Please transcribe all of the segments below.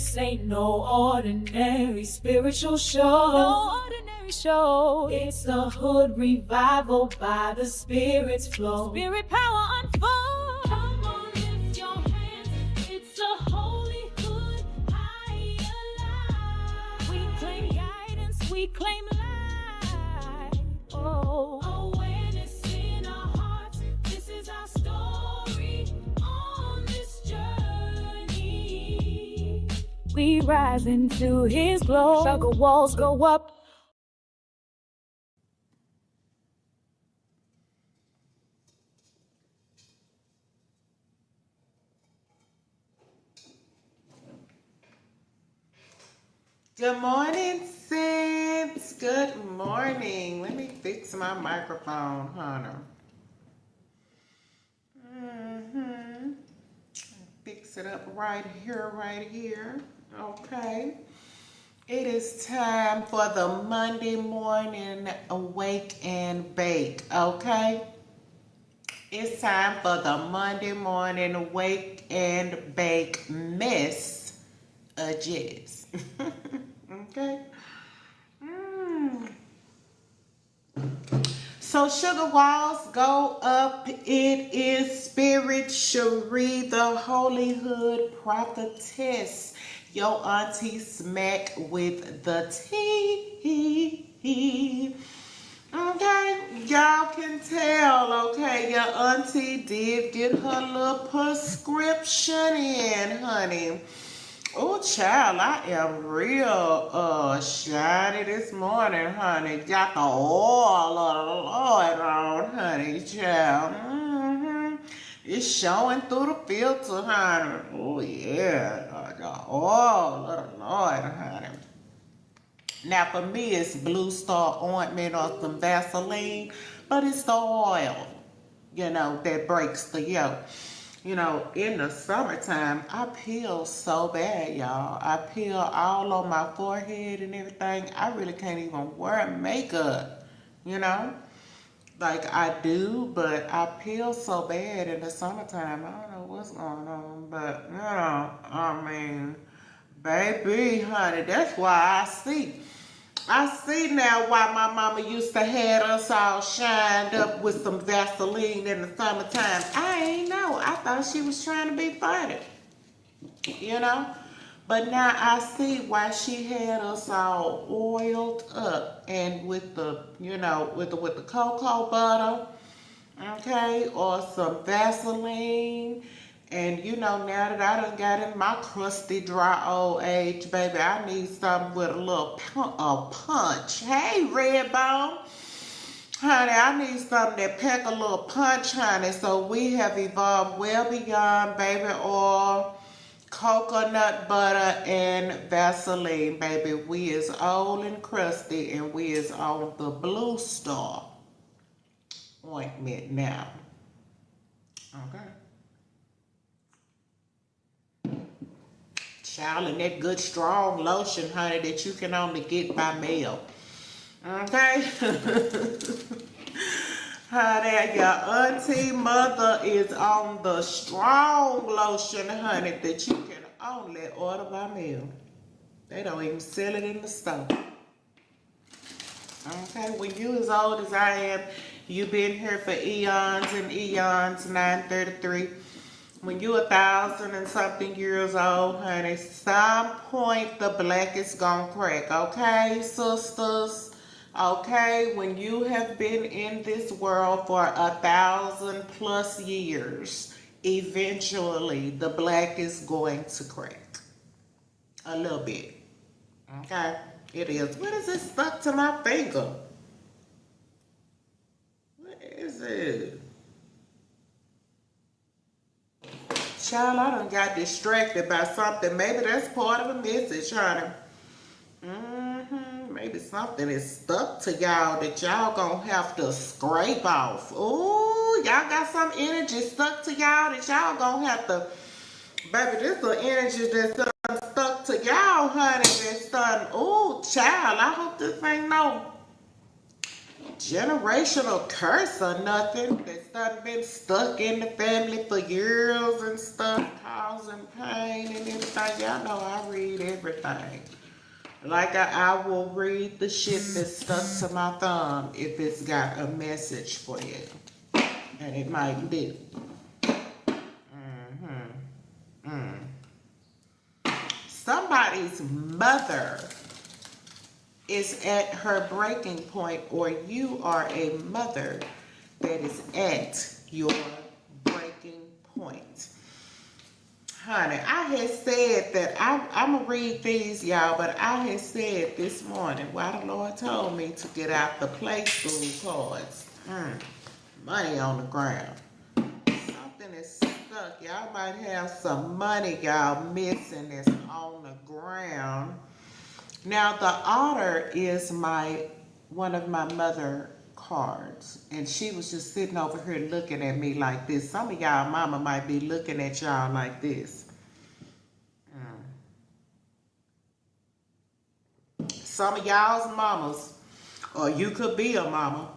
This ain't no ordinary spiritual show. No ordinary show. It's the hood revival by the Spirit's flow. Spirit power unfold. Come on, lift your hands. It's a holy hood high alive. We claim guidance, we claim light. Oh, awareness in our hearts. This is our story on this journey. We rise into His glow. Shuggah walls go up. Good morning, Saints. Good morning. Let me fix my microphone, honey. Fix it up right here. Okay. It is time for the Monday morning awake and bake, okay? It's time for the Monday morning awake and bake mess of jazz. Okay. So Shuggah Walls go up. It is Spirit Sheré, the Holy Hood prophetess. Your Auntie Smack with the tea. Okay, y'all can tell, okay, your auntie did get her little prescription in, honey. Oh, child, I am real shiny this morning, honey. Got the oil of the Lord on, honey, child. It's showing through the filter, honey. Oh, yeah, the oil of the Lord, honey. Now, for me, it's Blue Star ointment or some Vaseline, but it's the oil, that breaks the yoke. In the summertime, I peel so bad, y'all. I peel all on my forehead and everything. I really can't even wear makeup, like I do, but I peel so bad in the summertime. I don't know what's going on, but, baby, honey, that's why I see now why my mama used to have us all shined up with some Vaseline in the summertime. I ain't know. I thought she was trying to be funny, But now I see why she had us all oiled up and with the, with the cocoa butter, okay, or some Vaseline. And now that I done got in my crusty, dry old age, baby, I need something with a little punch. Hey, Redbone. Honey, I need something that pack a little punch, honey. So we have evolved well beyond baby oil, coconut butter, and Vaseline, baby. We is old and crusty, and we is on the Blue Star ointment now. Okay. Child, and that good strong lotion, honey, that you can only get by mail. Okay? Honey, your auntie mother is on the strong lotion, honey, that you can only order by mail. They don't even sell it in the store. Okay? When you as old as I am, you've been here for eons and eons, 933. When you 1,000 and something years old, honey, some point the black is gonna crack, okay, sisters? Okay, when you have been in this world for 1,000+ years, eventually the black is going to crack. A little bit. Okay? It is. What is it stuck to my finger? What is it? Child, I done got distracted by something. Maybe that's part of a message, honey. Maybe something is stuck to y'all that y'all gonna have to scrape off. Ooh, y'all got some energy stuck to y'all that y'all gonna have to... Baby, this is the energy that's stuck to y'all, honey. That's done. Ooh, child, I hope this ain't no generational curse or nothing that's done been stuck in the family for years and stuff, causing pain and everything. Y'all know I read everything. Like I will read the shit that's stuck to my thumb if it's got a message for you. And it might do. Somebody's mother is at her breaking point, or you are a mother that is at your breaking point. Honey, I had said that I'm going to read these, y'all, but I had said this morning why the Lord told me to get out the play school cards. Money on the ground. Something is stuck. Y'all might have some money y'all missing that's on the ground. Now, the otter is one of my mother cards, and she was just sitting over here looking at me like this. Some of y'all mama might be looking at y'all like this. Some of y'all's mamas, or you could be a mama.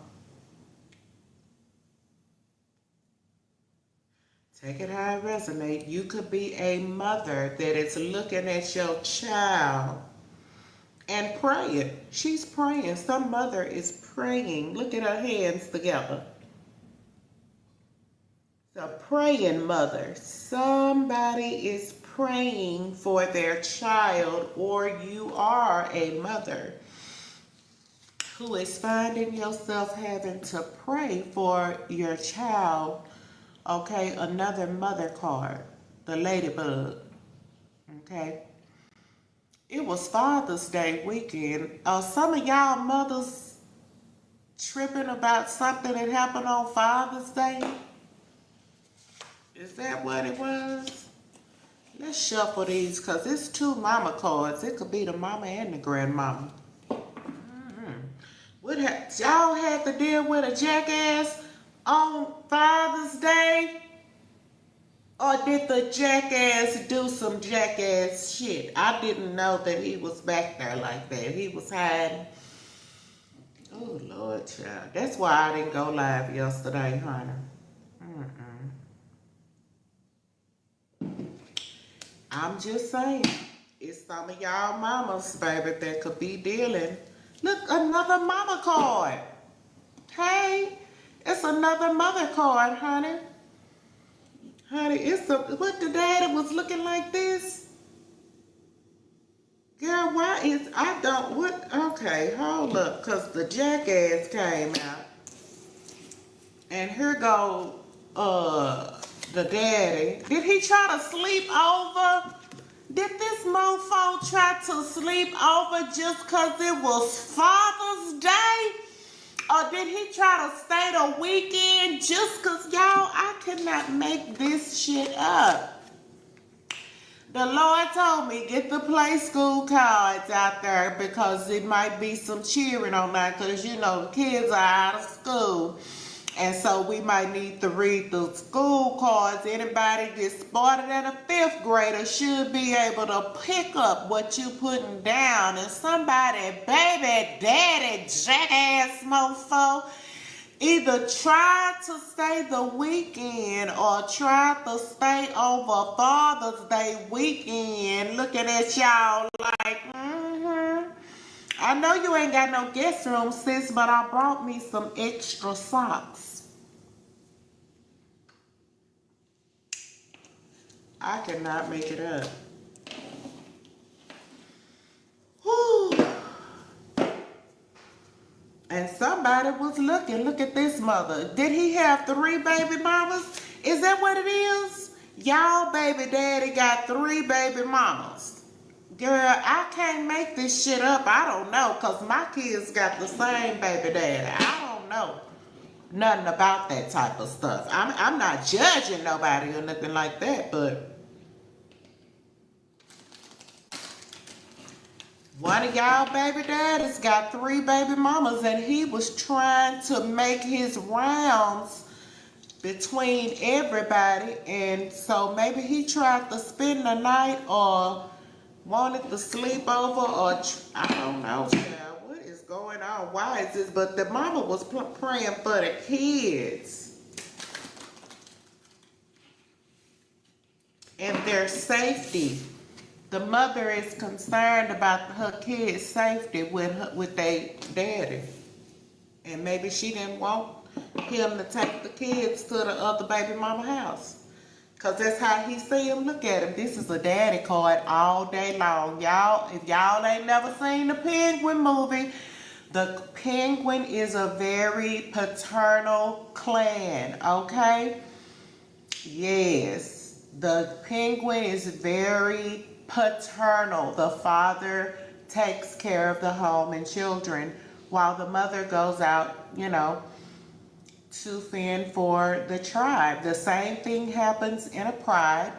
Take it how it resonates. You could be a mother that is looking at your child and praying. She's praying. Some mother is praying. Look at her hands together. The praying mother. Somebody is praying for their child, or you are a mother who is finding yourself having to pray for your child. Okay, another mother card. The ladybug. Okay. It was Father's Day weekend. Some of y'all mothers tripping about something that happened on Father's Day? Is that what it was? Let's shuffle these because it's two mama cards. It could be the mama and the grandmama. What y'all had to deal with a jackass on Father's Day? Or did the jackass do some jackass shit? I didn't know that he was back there like that. He was hiding. Oh, Lord, child. That's why I didn't go live yesterday, honey. I'm just saying. It's some of y'all mamas, baby, that could be dealing. Look, another mama card. Hey, it's another mother card, honey. Honey, what the daddy was looking like this? Girl, okay, hold up, because the jackass came out. And here go, the daddy. Did he try to sleep over? Did this mofo try to sleep over just because it was Father's Day? Or did he try to stay the weekend just because, y'all, I cannot make this shit up. The Lord told me, get the play school cards out there because it might be some cheering on that because, you know, the kids are out of school. And so we might need to read the school cards. Anybody that's smarter than a 5th grader should be able to pick up what you putting down. And somebody, baby, daddy, jackass mofo, either try to stay the weekend or try to stay over Father's Day weekend looking at y'all like, I know you ain't got no guest room, sis, but I brought me some extra socks. I cannot make it up. Whew. And somebody was looking. Look at this mother. Did he have 3 baby mamas? Is that what it is? Y'all baby daddy got 3 baby mamas. Girl, I can't make this shit up. I don't know, because my kids got the same baby daddy. I don't know nothing about that type of stuff. I'm not judging nobody or nothing like that, but one of y'all baby daddies got 3 baby mamas, and he was trying to make his rounds between everybody, and so maybe he tried to spend the night or wanted to sleep over, or I don't know, child. What is going on? Why is this? But the mama was praying for the kids and their safety. The mother is concerned about her kids' safety with their daddy. And maybe she didn't want him to take the kids to the other baby mama house. Because that's how he see him. Look at him. This is a daddy card all day long. Y'all, if y'all ain't never seen the Penguin movie, the Penguin is a very paternal clan, okay? Yes, the Penguin is very paternal. The father takes care of the home and children while the mother goes out, you know, to fend for the tribe. The same thing happens in a pride,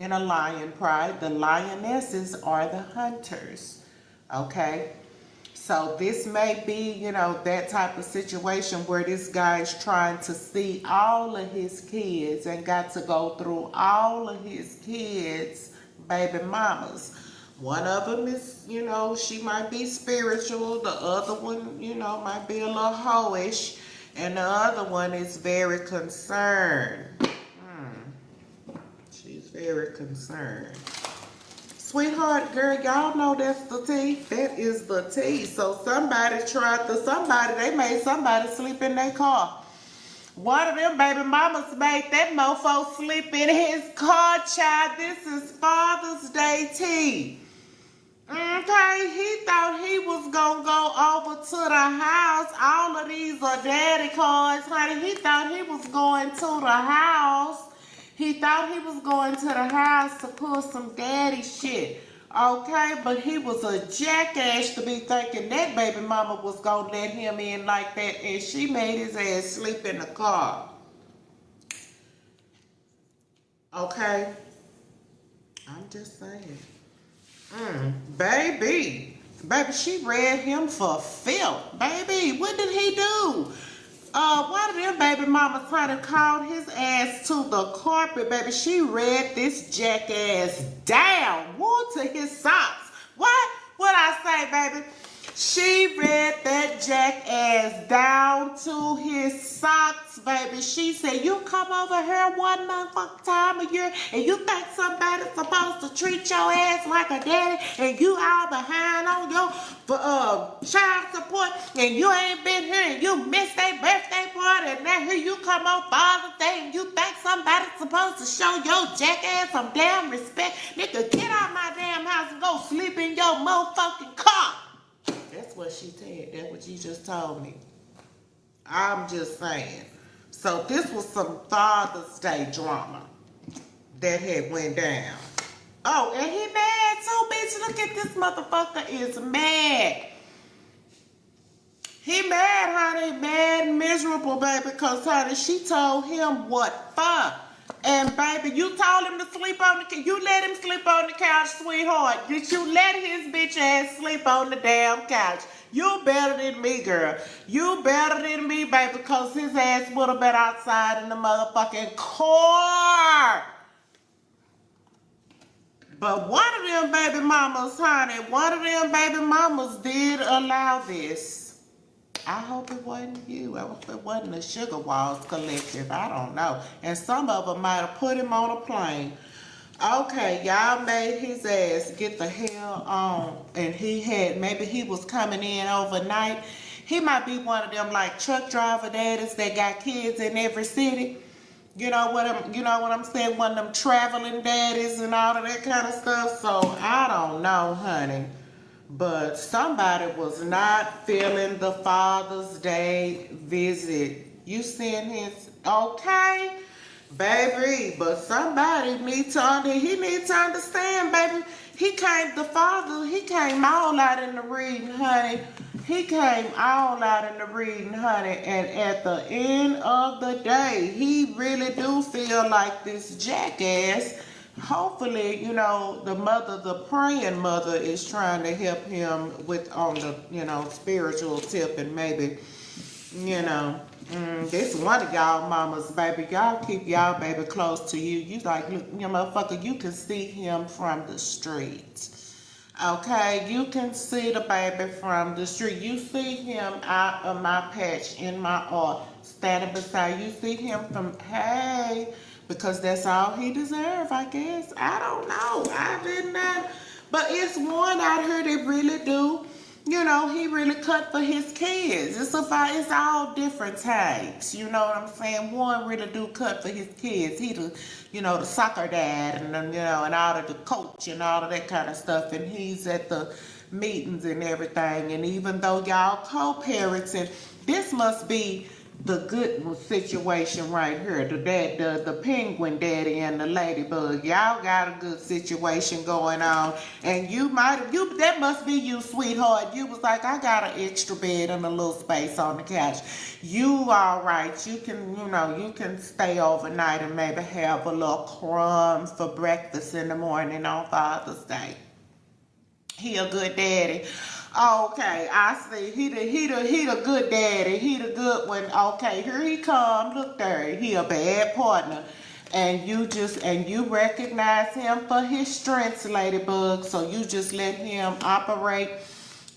in a lion pride. The lionesses are the hunters, okay? So this may be, you know, that type of situation where this guy is trying to see all of his kids and got to go through all of his kids' baby mamas. One of them is, you know, she might be spiritual. The other one, you know, might be a little hoish. And the other one is very concerned. She's very concerned. Sweetheart, girl, y'all know that's the tea. That is the tea. So they made somebody sleep in their car. One of them baby mamas made that mofo sleep in his car, child. This is Father's Day tea. Okay, he thought he was gonna go over to the house. All of these are daddy cards, honey. He thought he was going to the house. He thought he was going to the house to pull some daddy shit. Okay, but he was a jackass to be thinking that baby mama was gonna let him in like that, and she made his ass sleep in the car. Okay? I'm just saying. Baby, she read him for filth. Baby, what did he do? One of them baby mamas trying to call his ass to the carpet, baby. She read this jackass down. Woo, to his socks. What I say, baby? She read that jackass down to his socks, baby. She said, you come over here one motherfucking time a year and you think somebody's supposed to treat your ass like a daddy and you all behind on your child support and you ain't been here and you missed their birthday party and now here you come on Father's Day and you think somebody's supposed to show your jackass some damn respect. Nigga, get out my damn house and go sleep in your motherfucking car. That's what she said. That's what you just told me. I'm just saying. So this was some Father's Day drama that had went down. Oh, and he mad too, bitch. Look at this motherfucker is mad. He mad, honey. Mad, miserable, baby. Because, honey, she told him what for. And, baby, you told him to sleep on the couch. You let him sleep on the couch, sweetheart. Did you let his bitch ass sleep on the damn couch? You better than me, girl. You better than me, baby, because his ass would have been outside in the motherfucking car. But one of them baby mamas, honey, one of them baby mamas did allow this. I hope it wasn't you. I hope it wasn't the Shuggah Walls Collective. I don't know. And some of them might have put him on a plane. Okay, y'all made his ass get the hell on. And maybe he was coming in overnight. He might be one of them like truck driver daddies that got kids in every city. You know what I'm saying? One of them traveling daddies and all of that kind of stuff. So I don't know, honey. But somebody was not feeling the Father's Day visit. You seen his, okay, baby, but somebody needs to understand, baby. He came all out in the reading, honey. He came all out in the reading, honey. And at the end of the day, he really do feel like this jackass. Hopefully, you know, the praying mother is trying to help him on the, you know, spiritual tip and maybe, you know, this one of y'all mamas, baby. Y'all keep y'all baby close to you. You like, look, you motherfucker, you can see him from the street. Okay, you can see the baby from the street. You see him out of my patch in my art, standing beside. You see him from, hey, because that's all he deserves, I guess. I don't know. I did not. But it's one out here that really do. You know, he really cut for his kids. It's all different types. You know what I'm saying? One really do cut for his kids. He the, the soccer dad and and all of the coach and all of that kind of stuff. And he's at the meetings and everything. And even though y'all co-parents, and this must be the good situation right here. The penguin daddy and the ladybug. Y'all got a good situation going on. And that must be you, sweetheart. You was like, I got an extra bed and a little space on the couch. You all right. You can, you can stay overnight and maybe have a little crumbs for breakfast in the morning on Father's Day. He a good daddy. Okay, I see. He the good daddy. He the good one. Okay, here he come. Look there. He a bad partner. And you recognize him for his strengths, Ladybug. So you just let him operate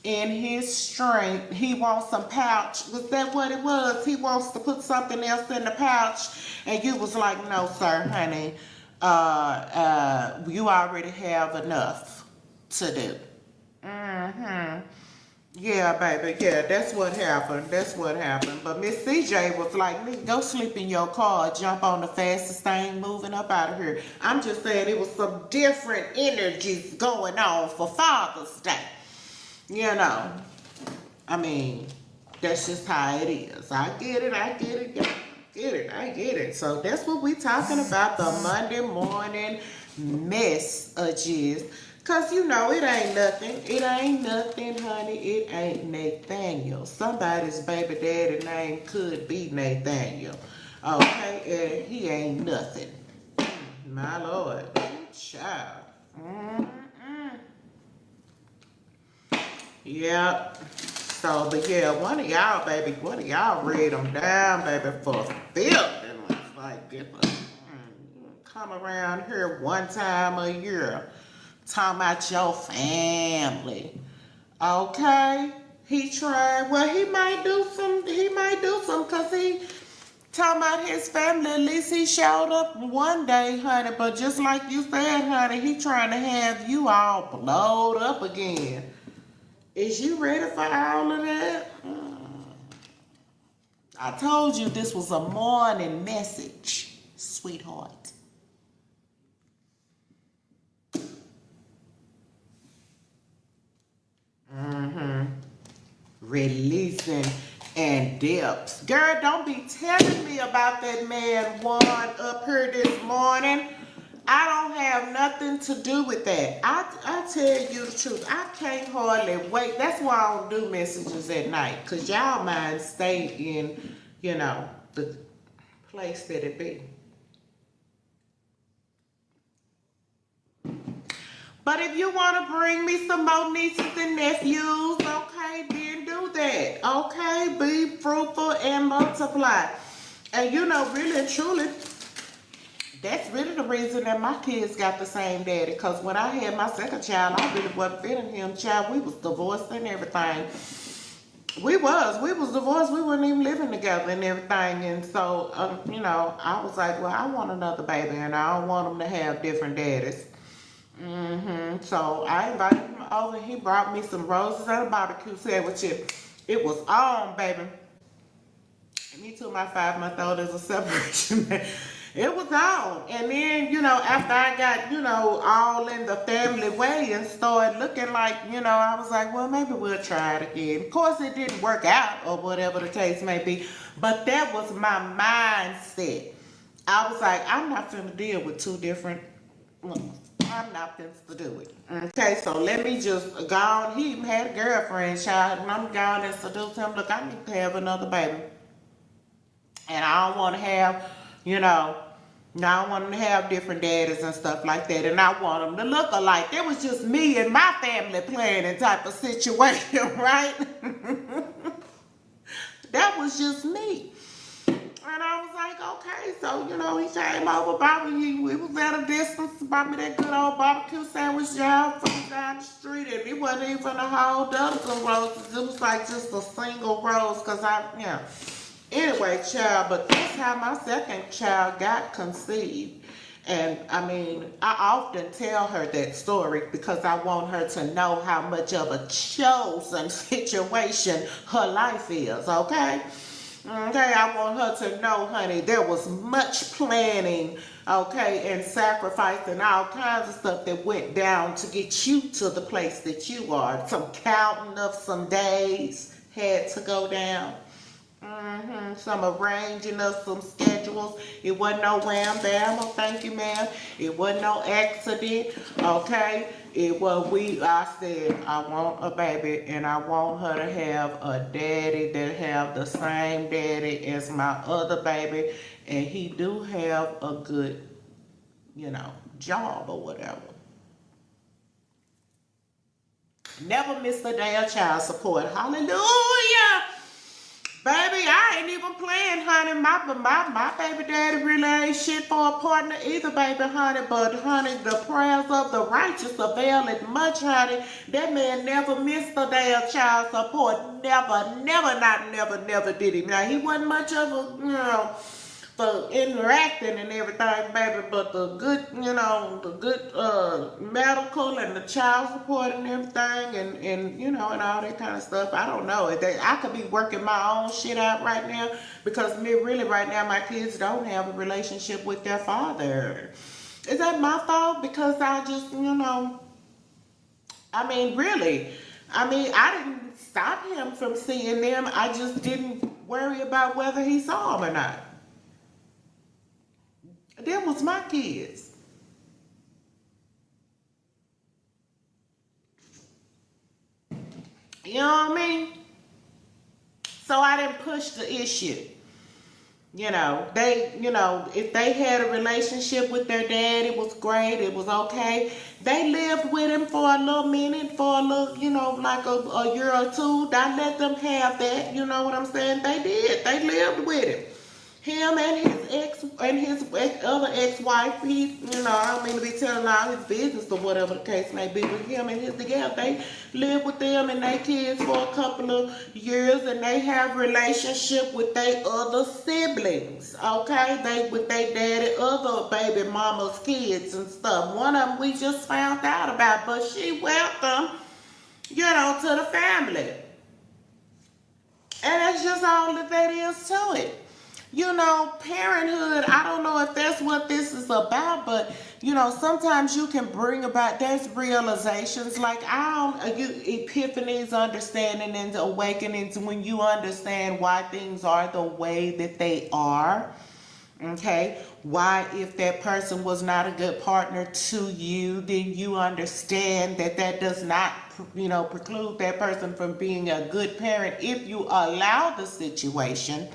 in his strength. He wants some pouch. Was that what it was? He wants to put something else in the pouch. And you was like, no, sir, honey. You already have enough to do. Yeah, baby. Yeah, that's what happened. That's what happened. But Miss CJ was like, go sleep in your car. Jump on the fastest thing moving up out of here. I'm just saying it was some different energies going on for Father's Day. I mean, that's just how it is. I get it. I get it. So that's what we talking about, the Monday morning messages. Cause it ain't nothing. It ain't nothing, honey. It ain't Nathaniel. Somebody's baby daddy name could be Nathaniel. Okay, and he ain't nothing. My Lord, child. Yep. So, but yeah, one of y'all read them down, baby, for filth. And it's like, come around here one time a year. Talking about your family. Okay? He tried. Well, he might do some because he talking about his family. At least he showed up one day, honey. But just like you said, honey, he trying to have you all blowed up again. Is you ready for all of that? I told you this was a morning message, sweetheart. Releasing and depths. Girl, don't be telling me about that man one up here this morning. I don't have nothing to do with that. I tell you the truth. I can't hardly wait. That's why I don't do messages at night. Because y'all mind stay in, the place that it be. But if you want to bring me some more nieces and nephews, okay, then do that. Okay, be fruitful and multiply. And really and truly, that's really the reason that my kids got the same daddy. Because when I had my second child, I really wasn't feeling him. Child, we was divorced and everything. We was divorced. We weren't even living together and everything. And so, I was like, well, I want another baby. And I don't want them to have different daddies. So I invited him over. He brought me some roses and a barbecue sandwich. It was on, baby. Me too, my 5-month-old is a separation. It was on. And then, after I got, all in the family way and started looking like, I was like, well, maybe we'll try it again. Of course, it didn't work out or whatever the case may be. But that was my mindset. I was like, I'm not finna deal with two different women. I'm not supposed to do it. Okay, so let me just go on. He even had a girlfriend, child, and I'm going and seduce him. Look, I need to have another baby. And I don't want to have, I don't want them to have different daddies and stuff like that. And I want them to look alike. It was just me and my family planning type of situation, right? That was just me. And I was like, okay, so, he came over, brought me, we was at a distance, brought me that good old barbecue sandwich job from down the street and it wasn't even a whole dozen roses. It was like just a single rose, because Anyway, child, but that's how my second child got conceived. And I mean, I often tell her that story because I want her to know how much of a chosen situation her life is, okay? Okay, I want her to know, honey, there was much planning, okay, and sacrifice and all kinds of stuff that went down to get you to the place that you are. Some counting of some days had to go down. Some arranging of some schedules. It wasn't no wham bam. Oh, thank you, ma'am. It wasn't no accident. Okay. I said, I want a baby, and I want her to have a daddy that have the same daddy as my other baby, and he do have a good, job or whatever. Never miss a day of child support. Hallelujah. Baby, I ain't even playing, honey. My baby daddy really ain't shit for a partner either, baby, honey. But, honey, the prayers of the righteous avail it much, honey. That man never missed a day of child support. Never did he. Now, he wasn't much of a, for interacting and everything, baby, but the good, medical and the child support and everything and all that kind of stuff. I don't know. I could be working my own shit out right now because really right now my kids don't have a relationship with their father. Is that my fault? Because I just, really, I didn't stop him from seeing them. I just didn't worry about whether he saw them or not. Them was my kids. You know what I mean? So I didn't push the issue. If they had a relationship with their dad, it was great, it was okay. They lived with him for a little minute, for a little, like a year or two. I let them have that, you know what I'm saying? They did. They lived with him. Him and his other ex-wife, I don't mean to be telling all his business or whatever the case may be, but him and his together, they live with them and their kids for a couple of years, and they have relationship with their other siblings, okay? With their daddy, other baby mama's kids and stuff. One of them we just found out about, but she welcome, to the family. And that's just all that is to it. Parenthood, I don't know if that's what this is about, but, sometimes you can bring about, there's realizations, like epiphanies, understanding and awakenings when you understand why things are the way that they are, okay? Why, if that person was not a good partner to you, then you understand that does not, preclude that person from being a good parent if you allow the situation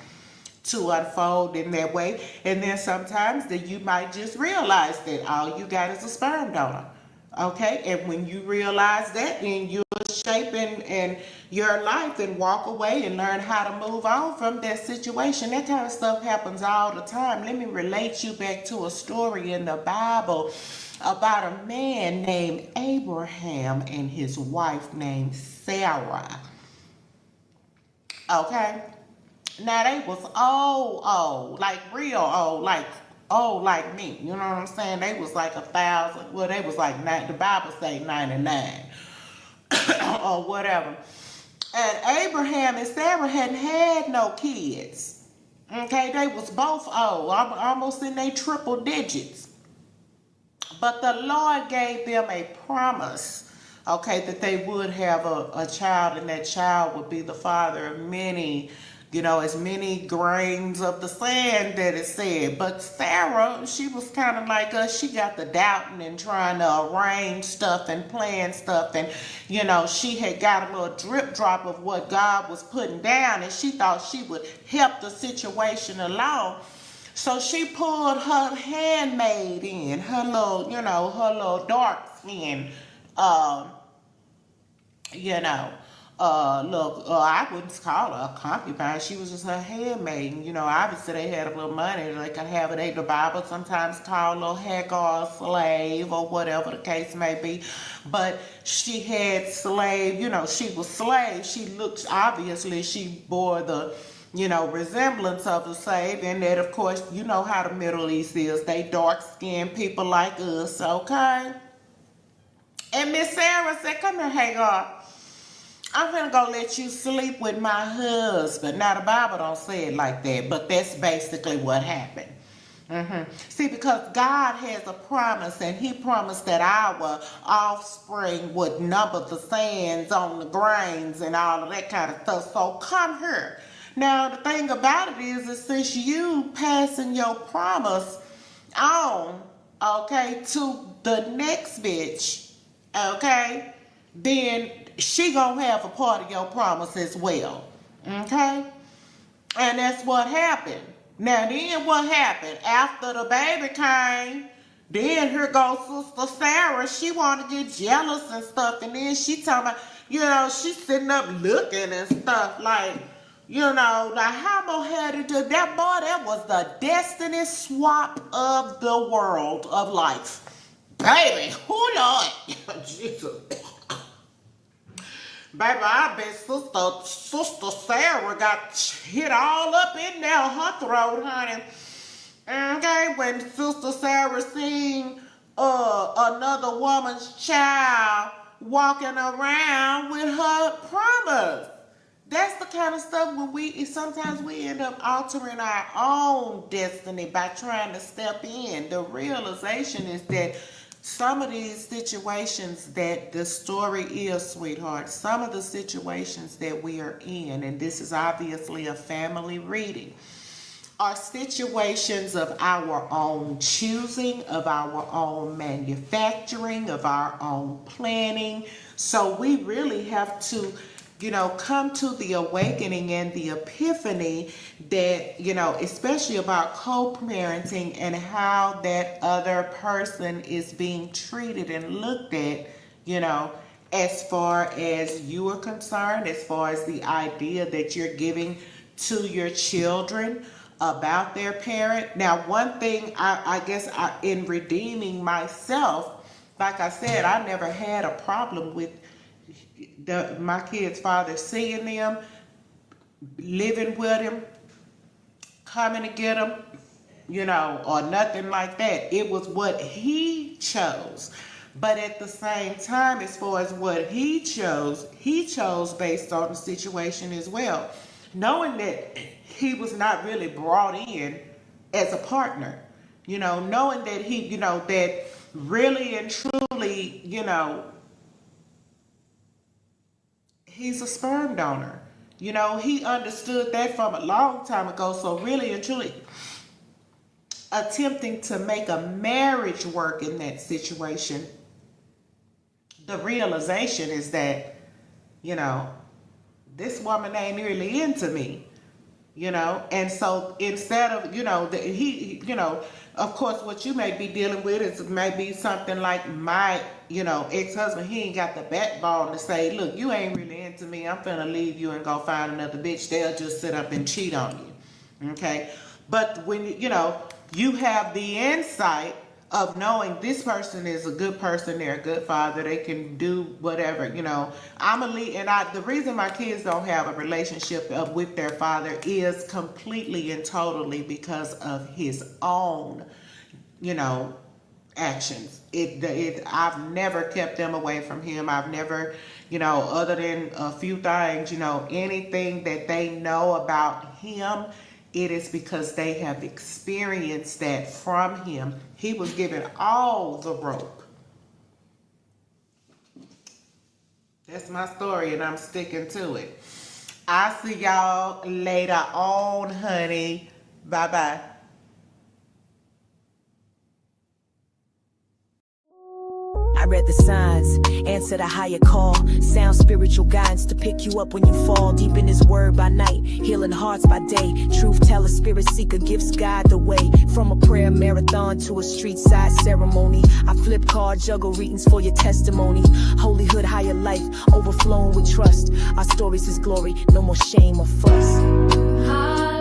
to unfold in that way. And then sometimes that you might just realize that all you got is a sperm donor. Okay? And when you realize that, then you'll shape and your life and walk away and learn how to move on from that situation. That kind of stuff happens all the time. Let me relate you back to a story in the Bible about a man named Abraham and his wife named Sarah. Okay? Now they was old, like real old, like old like me. You know what I'm saying? They was like 1,000. Well, they was like the Bible say 99 or whatever. And Abraham and Sarah hadn't had no kids. Okay, they was both old, almost in their triple digits. But the Lord gave them a promise, okay, that they would have a child, and that child would be the father of many, as many grains of the sand that it said. But Sarah, she was kind of like us. She got the doubting and trying to arrange stuff and plan stuff. And, she had got a little drip drop of what God was putting down, and she thought she would help the situation along. So she pulled her handmaid in, her little dark skin, I wouldn't call her a concubine. She was just her handmaiden. You know, obviously they had a little money. They could have it. The Bible sometimes call a Hagar a slave or whatever the case may be. But she had slave, you know, she was slave. She looked, obviously she bore the, you know, resemblance of a slave. And that, of course, you know how the Middle East is. They dark-skinned people like us, okay? And Miss Sarah said, come here, Hagar. I'm gonna go let you sleep with my husband. Now, the Bible don't say it like that, but that's basically what happened. See, because God has a promise, and he promised that our offspring would number the sands on the grains and all of that kind of stuff. So come here. Now, the thing about it is since you passing your promise on, okay, to the next bitch, okay, then she gonna have a part of your promise as well, okay? And that's what happened. Now then what happened? After the baby came, then here goes Sister Sarah. She wanna get jealous and stuff, and then she talking about, you know, she's sitting up looking and stuff like, you know, like how I'm gonna have to do that. Boy, that was the destiny swap of the world of life. Baby, hold on. Jesus. Baby, I bet Sister Sarah got hit all up in there, her throat, honey. Okay, when Sister Sarah seen another woman's child walking around with her promise. That's the kind of stuff when sometimes we end up altering our own destiny by trying to step in. The realization is that some of these situations that the story is, sweetheart, some of the situations that we are in, and this is obviously a family reading, are situations of our own choosing, of our own manufacturing, of our own planning. So we really have to, you know, come to the awakening and the epiphany that, you know, especially about co-parenting and how that other person is being treated and looked at, you know, as far as you are concerned, as far as the idea that you're giving to your children about their parent. Now, one thing I guess in redeeming myself, like I said, I never had a problem with my kid's father seeing them, living with him, coming to get them, you know, or nothing like that. It was what he chose. But at the same time, as far as what he chose based on the situation as well, knowing that he was not really brought in as a partner, you know, knowing that he, you know, that really and truly, you know, he's a sperm donor. You know, he understood that from a long time ago. So really and truly attempting to make a marriage work in that situation, the realization is that, you know, this woman ain't really into me, you know. And so instead of, you know, he, you know, of course, what you may be dealing with is maybe something like my, you know, ex-husband. He ain't got the backbone to say, look, you ain't really into me. I'm finna leave you and go find another bitch. They'll just sit up and cheat on you. Okay. But when, you know, you have the insight of knowing this person is a good person, they're a good father, they can do whatever, you know. I'm a lead, and the reason my kids don't have a relationship with their father is completely and totally because of his own, you know, actions. I've never kept them away from him. I've never, you know, other than a few things, you know, anything that they know about him, it is because they have experienced that from him. He was given all the rope. That's my story, and I'm sticking to it. I'll see y'all later on, honey. Bye-bye. I read the signs, answer the higher call, sound spiritual guidance to pick you up when you fall. Deep in his word by night, healing hearts by day. Truth teller, spirit seeker, gifts guide the way. From a prayer marathon to a street side ceremony, I flip card, juggle readings for your testimony. Holy hood, higher life. life, overflowing with trust. Our stories is glory, no more shame or fuss.